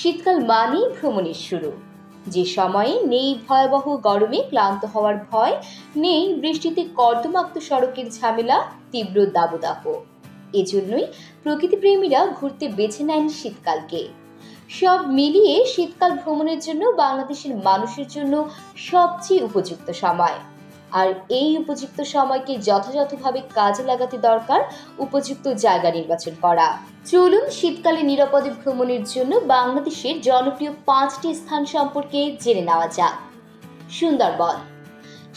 শীতকাল মানেই ভ্রমণের শুরু, যে সময়ে নেই ভয়াবহ গরমে ক্লান্ত হওয়ার ভয়, নেই বৃষ্টিতে কর্দমাক্ত সড়কের ঝামেলা, তীব্র দাবদাহ। এজন্যই প্রকৃতিপ্রেমীরা ঘুরতে বেছে নেন শীতকালকে। সব মিলিয়ে শীতকাল ভ্রমণের জন্য বাংলাদেশের মানুষের জন্য সবচেয়ে উপযুক্ত সময়। আর এই উপযুক্ত সময়কে যথাযথভাবে কাজে লাগাতে দরকার উপযুক্ত জায়গা নির্বাচন করা। চলুন শীতকালে নিরাপদে ভ্রমণের জন্য বাংলাদেশের জনপ্রিয় 5টি স্থান সম্পর্কে জেনে নেওয়া যাক। সুন্দরবন।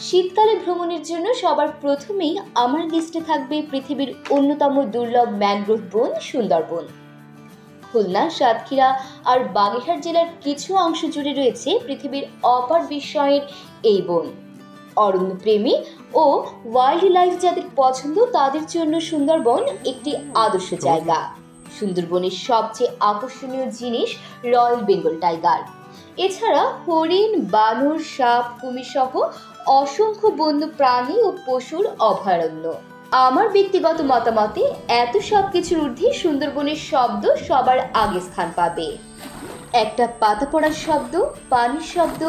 শীতকালে ভ্রমণের জন্য সবার প্রথমেই আমার লিস্টে থাকবে পৃথিবীর অন্যতম দুর্লভ ম্যানগ্রোভ বন সুন্দরবন। খুলনা, সাতক্ষীরা আর বাগেরহাট জেলার কিছু অংশ জুড়ে রয়েছে পৃথিবীর অপার বিস্ময়ের এই বন। অরণ্যপ্রেমী ও ওয়াইল্ড লাইফ যাদের পছন্দ তাদের জন্য সুন্দরবন একটি আদর্শ জায়গা। সুন্দরবনের সবচেয়ে আকর্ষণীয় জিনিস রয়্যাল বেঙ্গল টাইগার। এছাড়া হরিণ, বানর, সাপ, কুমির সহ অসংখ্য বন্য প্রাণী ও পশুর অভয়ারণ্য। আমার ব্যক্তিগত মতামতে এত সব কিছুর ঊর্ধ্বে সুন্দরবনের শব্দ সবার আগে স্থান পাবে। একটা পাতা পড়ার শব্দ, পানির শব্দ,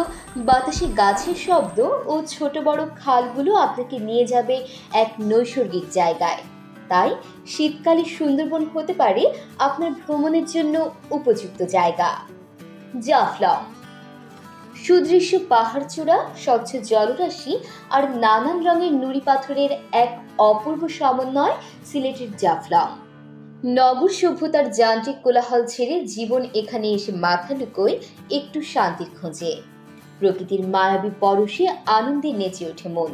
বাতাসে গাছের শব্দ ও ছোট বড় খালগুলো আপনাকে নিয়ে যাবে এক নৈসর্গিক জায়গায়। তাই শীতকালে সুন্দরবন হতে পারে আপনার ভ্রমণের জন্য উপযুক্ত জায়গা। জাফলং। সুদৃশ্য পাহাড় চূড়া, স্বচ্ছ জলরাশি আর নানান রঙের নুড়ি পাথরের এক অপূর্ব সমন্বয় সিলেটের জাফলং। নগর সভ্যতার যান্ত্রিক কোলাহল ছেড়ে জীবন এখানে এসে মাথা লুকোয় একটু শান্তির খোঁজে। প্রকৃতির মায়াবী পরশে আনন্দে নেচে ওঠে মন।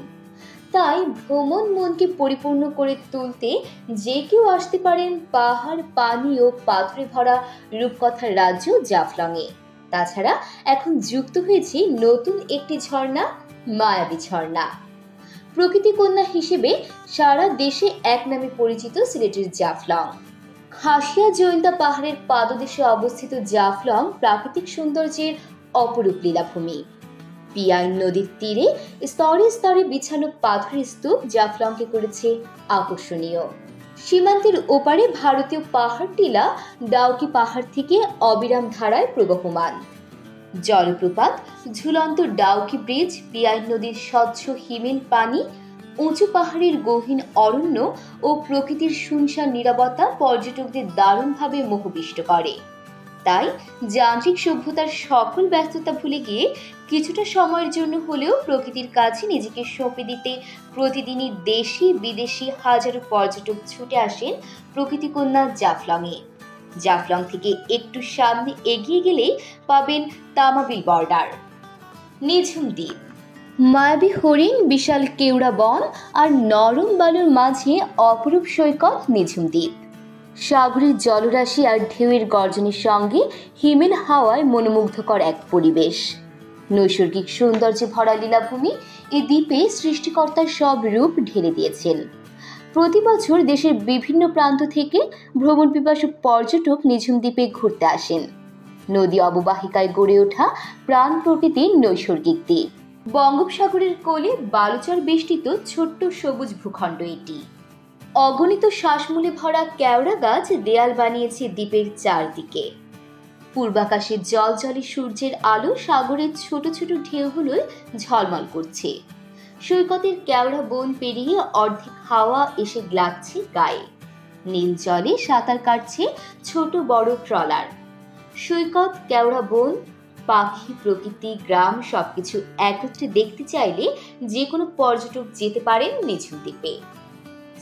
তাই ভ্রমণ মনকে পরিপূর্ণ করে তুলতে যে কেউ আসতে পারেন পাহাড়, পানি ও পাথরে ভরা রূপকথার রাজ্য জাফলংয়ে। তাছাড়া এখন যুক্ত হয়েছে নতুন একটি ঝর্ণা, মায়াবী ঝর্ণা। প্রকৃতি কন্যা হিসেবে সারা দেশে এক নামে পরিচিত সিলেটের জাফলং। খাসিয়া জৈন্তা পাহাড়ের পাদদেশে অবস্থিত জাফলং প্রাকৃতিক সৌন্দর্যের অপরূপ লীলাভূমি। পিয়াইন নদীর তীরে স্তরে স্তরে বিছানো পাথরের স্তূপ জাফলংকে করেছে আকর্ষণীয়। সীমান্তের ওপারে ভারতীয় পাহাড় টিলা ডাউকি পাহাড় থেকে অবিরাম ধারায় প্রবহমান। জলপ্রপাত, ঝুলন্ত ডাউকি ব্রিজ, পিয়াইন নদীর স্বচ্ছ হিমেল পানি, উঁচু পাহাড়ের গহীন অরণ্য ও প্রকৃতির শুনশান নীরবতা পর্যটকদের দারুণভাবে মোহবিষ্ট করে। তাই যান্ত্রিক সভ্যতার সকল ব্যস্ততা ভুলে গিয়ে কিছুটা সময়ের জন্য হলেও প্রকৃতির কাছে নিজেকে সঁপে দিতে প্রতিদিনই দেশি বিদেশি হাজারো পর্যটক ছুটে আসেন প্রকৃতিকন্যা জাফলংয়ে। জাফলং থেকে একটু সামনে এগিয়ে গেলেই পাবেন তামাবিল বর্ডার। নিঝুম দ্বীপ। মায়াবী হরিণ, বিশাল কেওড়া বন আর নরম বালুর মাঝে অপরূপ সৈকত নিঝুম দ্বীপ। সাগরের জলরাশি আর ঢেউয়ের গর্জনের সঙ্গে হিমেল হাওয়ায় মনোমুগ্ধকর এক পরিবেশ। নৈসর্গিক সৌন্দর্যে ভরা লীলাভূমি এই দ্বীপে সৃষ্টিকর্তার সব রূপ ঢেলে দিয়েছেন। প্রতি বছর দেশের বিভিন্ন প্রান্ত থেকে ভ্রমণ পিপাসু পর্যটক নিঝুম দ্বীপে ঘুরতে আসেন। নদী অববাহিকায় গড়ে ওঠা প্রাণ প্রকৃতির নৈসর্গিক দ্বীপ। বঙ্গোপসাগরের কোলে বালুচর বেষ্টিত ছোট্ট সবুজ ভূখণ্ড এটি। অগণিত শ্বাসমূলে ভরা কেওড়া গাছ দেয়াল বানিয়েছে দ্বীপের চারদিকে। পূর্বাকাশে জলজলে সূর্যের আলো সাগরের ছোট ছোট ঢেউগুলোয় ঝলমল করছে। সৈকতের কেওড়া বন পেরিয়ে অর্ধেক হাওয়া এসে লাগছে গায়ে। নীল জলে সাঁতার কাটছে ছোট বড় ট্রলার। সৈকত, কেওড়া বন, পাখি, প্রকৃতি, গ্রাম সবকিছু একত্রে দেখতে চাইলে যে কোনো পর্যটক যেতে পারেন নিঝুম দ্বীপে।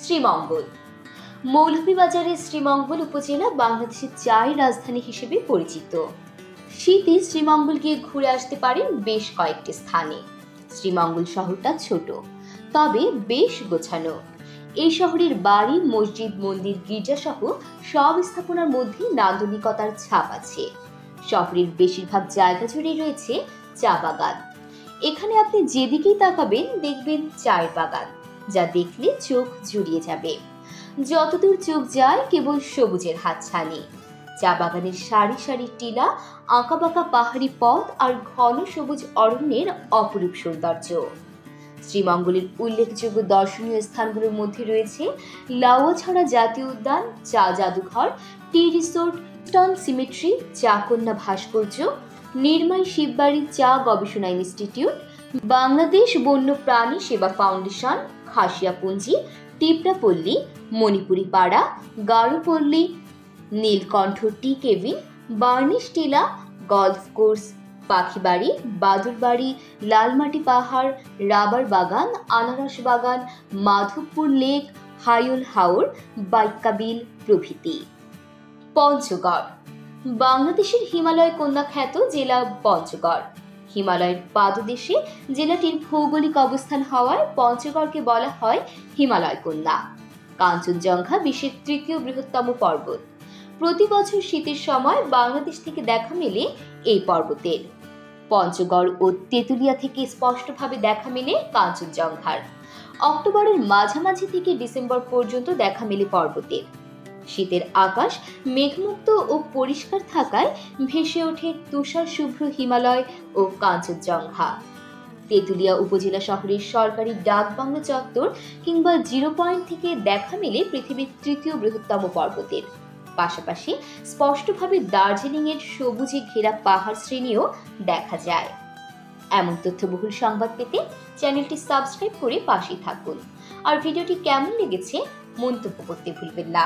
শ্রীমঙ্গল। মৌলভীবাজারের শ্রীমঙ্গল উপজেলা বাংলাদেশের চায়ের রাজধানী হিসেবে পরিচিত। শীতে শ্রীমঙ্গল গিয়ে ঘুরে আসতে পারেন বেশ কয়েকটি স্থানে। শ্রীমঙ্গল শহরটা ছোট, তবে বেশ গোছানো। এই শহরের বাড়ি, মসজিদ, মন্দির, গির্জা সহ সব স্থাপনার মধ্যে নান্দনিকতার ছাপ আছে। শহরের বেশিরভাগ জায়গা জুড়ে রয়েছে চা বাগান। এখানে আপনি যেদিকেই তাকাবেন দেখবেন চায়ের বাগান, যা দেখলে চোখ জুড়িয়ে যাবে। যতদূর চোখ যায় কেবল সবুজের হাতছানি। চা বাগানের সারি সারি টিলা, আঁকাবাঁকা পাহাড়ি পথ আর ঘন সবুজ অরণ্যের অপরূপ সৌন্দর্য। শ্রীমঙ্গলের উল্লেখযোগ্য দর্শনীয় স্থানগুলোর মধ্যে রয়েছে লাউয়াছড়া জাতীয় উদ্যান, চা জাদুঘর, টি রিসোর্ট, লিভিংস্টন সিমেট্রি চা কন্যা ভাস্কর্য, নির্মাই শিববাড়ি চা গবেষণা ইনস্টিটিউট, বাংলাদেশ বন্য প্রাণী সেবা ফাউন্ডেশন, খাসিয়াপুঞ্জি, টিপরাপল্লী, মণিপুরি পাড়া, গারোপল্লী, নীলকণ্ঠ টি কেবিন, বার্নিশ টিলা, গলফ কোর্স, পাখিবাড়ি, বাদুরবাড়ি, লালমাটি পাহাড়, রাবার বাগান, আনারস বাগান, মাধবপুর লেক, হায়ুল হাওর, বাইক্কাবিল প্রভৃতি। পঞ্চগড় বাংলাদেশের হিমালয় কন্যা খ্যাত জেলা পঞ্চগড়। হিমালয়ের পাদদেশে জেলাটির ভৌগোলিক অবস্থান হওয়ায় পঞ্চগড়কে বলা হয় হিমালয় কন্যা। কাঞ্চনজঙ্ঘা বিশ্বের তৃতীয় বৃহত্তম পর্বত। প্রতি বছর শীতের সময় বাংলাদেশ থেকে দেখা মেলে এই পর্বতের। পঞ্চগড় ও তেঁতুলিয়া থেকে স্পষ্টভাবে দেখা মেলে কাঞ্চনজঙ্ঘার। অক্টোবরের মাঝামাঝি থেকে ডিসেম্বর পর্যন্ত দেখা মেলে পর্বতের। শীতের আকাশ মেঘমুক্ত ও পরিষ্কার থাকায় ভেসে ওঠে তুষার শুভ্র হিমালয় ও কাঞ্চনজঙ্ঘা। তেঁতুলিয়া উপজেলা শহরের সরকারি ডাকবাংলো চত্বর কিংবা জিরো পয়েন্ট থেকে দেখা মেলে পৃথিবীর তৃতীয় বৃহত্তম পর্বতের। পাশাপাশি স্পষ্টভাবে দার্জিলিং এর সবুজে ঘেরা পাহাড় শ্রেণীও দেখা যায়। এমন তথ্যবহুল সংবাদ পেতে চ্যানেলটি সাবস্ক্রাইব করে পাশেই থাকুন। আর ভিডিওটি কেমন লেগেছে মন্তব্য করতে ভুলবেন না।